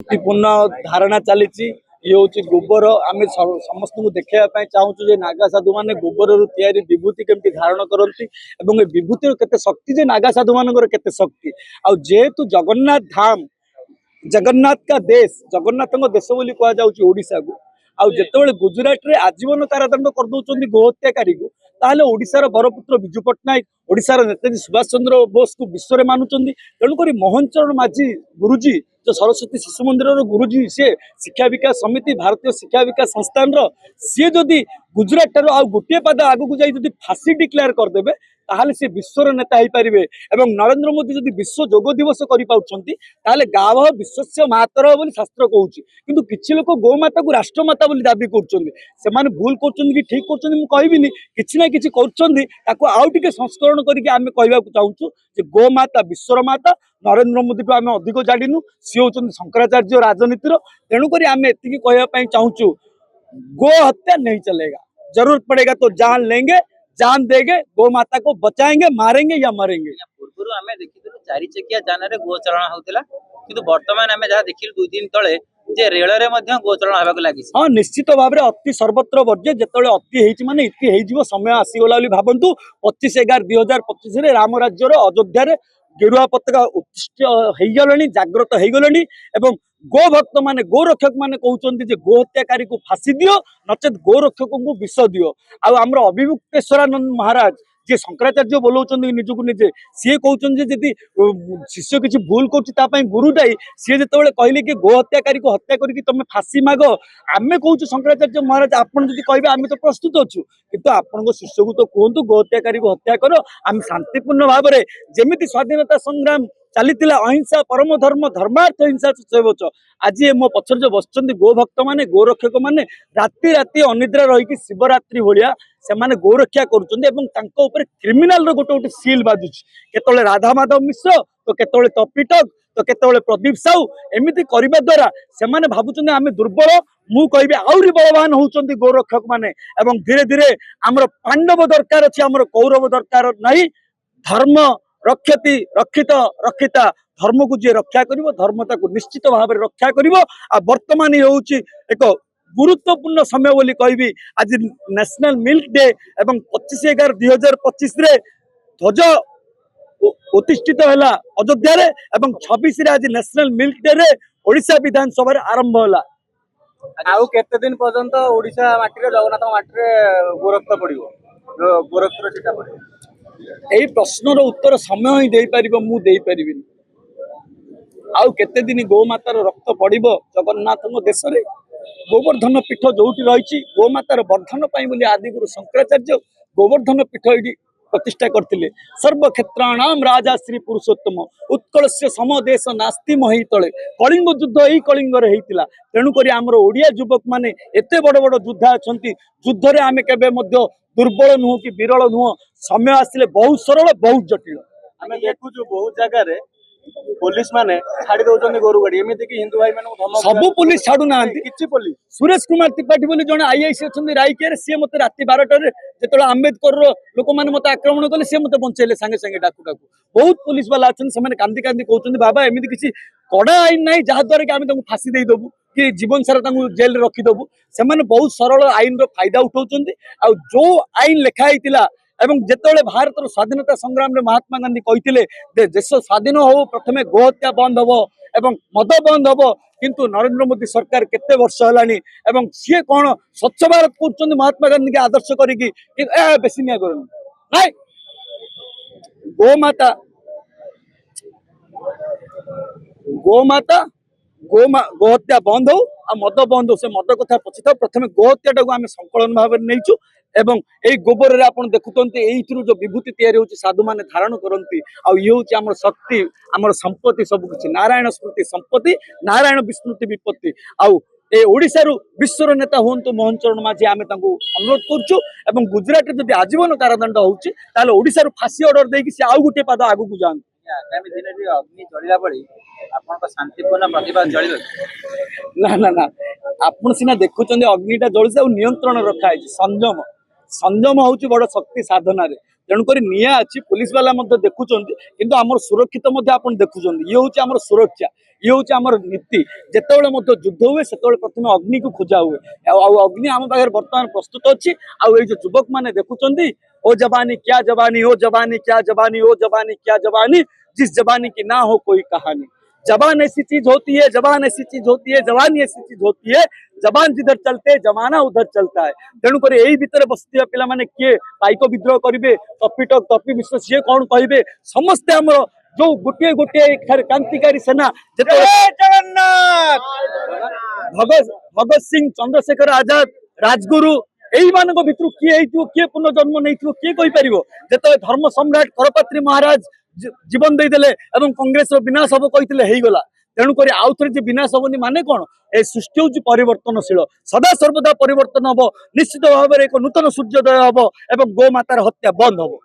पूर्ण धारणा चली ये हूँ गोबर आम समस्त को देखा चाहूँ नागा साधु मैंने गोबर विभूति केमती धारण करती विभूतिर केते शक्ति नागा साधु मान केते शक्ति आेतु जगन्नाथ धाम जगन्नाथ का देश जगन्नाथ देश बोली कहुशा को आते गुजरात रे आजीवन कारादंड करदे गोहत्याकारी को ताहले ओडिशार बरपुत्र विजु पट्टनायक ओडिशार नेताजी सुभाष चंद्र बोस को विश्व में मानुंट तेणुक मोहन चरण माझी गुरुजी जो सरस्वती शिशु मंदिर गुरुजी सी शिक्षा विकास समिति भारतीय शिक्षा विकास संस्थान सी जदि गुजरात ठार आ गोटे पाद आगू जाई फांसी डिक्लेयर करदे ताहले से विश्वर नेता हो पारे एवं नरेंद्र मोदी जदि विश्व योग दिवस कर गाव विश्वस्य मातर बोली शास्त्र कहूँ किंतु किछि लोक गोमाता को राष्ट्रमाता बोली दाबी कर भूल कर ठीक कर किछि ना किछि आउ टिके संस्करण करके आम कहवा चाहूँ गोमाता विश्वर माता नरेंद्र मोदी को आम अधिक जाणु सी हूँ शंकराचार्य राजनीतिर तेणुक आम एति कहवाई चाहूँ गो हत्या नहीं चलेगा जरूरत पड़ेगा तो जान लेंगे जान देंगे गो माता को बचाएंगे मारेंगे या मरेंगे। पूर्व आम देखी चारि चकिया जान रे गो चलन होता किंतु वर्तमान आम जहाँ देखिलु 2 दिन तले जे रेल रे मध्य गो चलन होबाक लागि हाँ निश्चित भाव में अति सर्वत्र वर्ज्य जिते अति होती माने इति हो समय आसीगला भावतु 25/11/2025 रे राम राज्यर अयोध्या गेरुआ पताका उत्तिष्ठ हो गलानी जागृत हो गलानी एवं गो भक्त माने गोरक्षक माने कहते गो हत्याकारी को फांसी दियो नचेत गोरक्षक को विष दियो आमर अभिमुक्तेश्वरानंद महाराज जी शंकराचार्य बोलाउछन निजको निजे सी कहते जी शिष्य किसी भूल कर गुरु दाई सी जो कहले कि गो हत्याकारी को हत्या करके तुम फांसी माग आम कहूँ शंकराचार्य महाराज आपड़ जी कहे आम तो प्रस्तुत अच्छु किंतु आपण शिष्य को तो कहतु गो हत्याकारी को हत्या कर आम शांतिपूर्ण भाव में जमी स्वाधीनता संग्राम चली अहिंसा परम धर्म धर्मार्थ हिंसा सेवच आज मो पछर जो बस गो भक्त माने गोरक्षक माने राति राति अनिद्रा रही शिवरात्रि भाया से गोरक्षा कर क्रिमिनाल गोटे गोटे सील बाजुच केतले राधा माधव मिश्र तो केतले तपिटक तो केतले प्रदीप साहू एमती करने द्वारा से भावुं आम दुर्बल मु कहि आहरी बलवान होउचंदी गोरक्षक माने एवं धीरे धीरे आमर पांडव दरकार अच्छी आमर कौरव दरकार नहीं धर्म रक्षति रक्षित रक्षिता धर्म को जी रक्षा करिवो धर्मता को निश्चित भाव में रक्षा करिवो आ वर्तमान ये होउची एक गुरुत्वपूर्ण समय बोली कहबी आज नेशनल मिल्क डे एवं 25/11/2025 रे ध्वज उत्तिष्ठित हैला अयोध्या रे एवं 26 रे आज नेशनल मिल्क डे रे ओडिशा विधानसभा रे आरंभ होला आउ केते दिन पर्यंत ओडिशा माटी रे जगन्नाथ माटी रे गोरक्ष पड़िवो गोरक्ष चिटा पड़िवो यही प्रश्नर उत्तर समय ही दे पारिबो मु दे परिबिनी आउ केते दिन गोमातार रक्त पड़िबो जगन्नाथ देश रे गोवर्धन पीठ जोटी रही गोमातार वर्धन बोली आदिगुरु शंकराचार्य गोवर्धन पीठ ये प्रतिष्ठा करते सर्वक्षेत्राणाम राजा श्री पुरुषोत्तम उत्कलस्य समदेश नास्ति मही तले कलिंग युद्ध यही कलिंग होता तेणुक आमर ओडिया युवक माने एते बड़ बड़ योद्धा अच्छा युद्ध में आम के दुर्बल नुह कि विरल नुह समय आसिले बहुत सरल बहुत जटिल आम देखु बहुत जगह पुलिस माने छाड़ी दउछन गोरु गाड़ी एमिति कि हिंदू भाई माने धमक सब पुलिस छाडू ना किछि पुलिस सुरेश कुमार त्रिपाठी बोली जने आईआईसी अछन रायकेर सी मते राति 12 रे जेतले अंबेडकर रो लोक माने मते आक्रमण कले सी मते बंचेले संगे संगे डाकू बहुत पुलिस वाला अछन से माने कांदी कांदी कहउछन बाबा एमिति किछि कड़ा आईन नाही जहा द्वारा कि आमे तंगु फांसी देई दबु कि जीवन सारा तंगु जेल रे रखी दबु से माने बहुत सरल आईन रो फायदा उठाउछन आ जो आईन लेखा आइतिला एवं जिते भारत स्वाधीनता संग्राम में महात्मा गांधी कहते देश स्वाधीन हो प्रथमे गोहत्या बंद हो एवं मद बंद हो किंतु नरेंद्र मोदी सरकार केते वर्ष है सी कौन स्वच्छ भारत कर महात्मा गांधी के आदर्श करी बेसी निया कर गोमाता गोमाता गोहत्या बंद हो मद बंद हो से मद कथा पची था प्रथम गोहत्या टाक आम संकलन भाव में नहीं एवं यही गोबर रे आपण देखुते जो विभूति तैयारी होची साधु माने धारण करती ये हूँ आम शक्ति आम संपत्ति सबकि नारायण स्मृति संपत्ति नारायण विस्मृति विपत्ति आउ ए ओडिशारू विश्वर नेता हूँ मोहन चरण माझी आम अनुरोध करुचु एवं गुजरात जब आजीवन कारादंड होची ताले ओडिशारू फांसी ऑर्डर देकी से आउ गोटे पाद आगु जान आगामी दिन में अग्नि जलिला पड़ी आपन शांतिपूर्ण प्रतिवाद जलिबे ना ना ना आपण सिना देखुचंदे अग्निटा जळुছে ଆଉ नियंत्रण रखा है संयम संयम हूँ बड़ शक्ति साधन तेणुक निआ अच्छी पुलिस वाला देखुं किंतु आमर सुरक्षित आपण देखुं ये हूँ आमर सुरक्षा ये हूँ आमर नीति जितेबाला युद्ध हुए से प्रथम अग्नि को खोजा हुए अग्नि आम पाखे बर्तमान प्रस्तुत अच्छी आई जो युवक मैंने देखुं ओ जवानी क्या जवानी ओ जवानी क्या जवानी ओ जवानी क्या जवानी जिस जवानी की ना हो कोई कहानी जबान ऐसी चीज होती है जबान ऐसी चीज होती है जवानी ऐसी चीज होती है जबान जिधर चलते जमाना उधर चलता है तेणुक यही भितर बसुवा पिला माने किए पाइक विद्रोह करेंगे टपी टपी विश्व सी कौन कहे समस्ते आम जो गोटे गोटे क्रांतिकारी सेना भगत सिंह चंद्रशेखर आजाद राजगुरु यही मान भितर किए किए पुनर्जन्म नहीं किए कहीपर जो धर्म सम्राट करपात्री महाराज जीवन देदेले कांग्रेस विनाश हम कही गला तेणुक आउ थे विनाश हेनी माने कौन ए सृष्टि हूँ परिवर्तनशील सदा सर्वदा परिवर्तन हम निश्चित भाव में एक नूतन सूर्योदय हम और गोमातार हत्या बंद हम।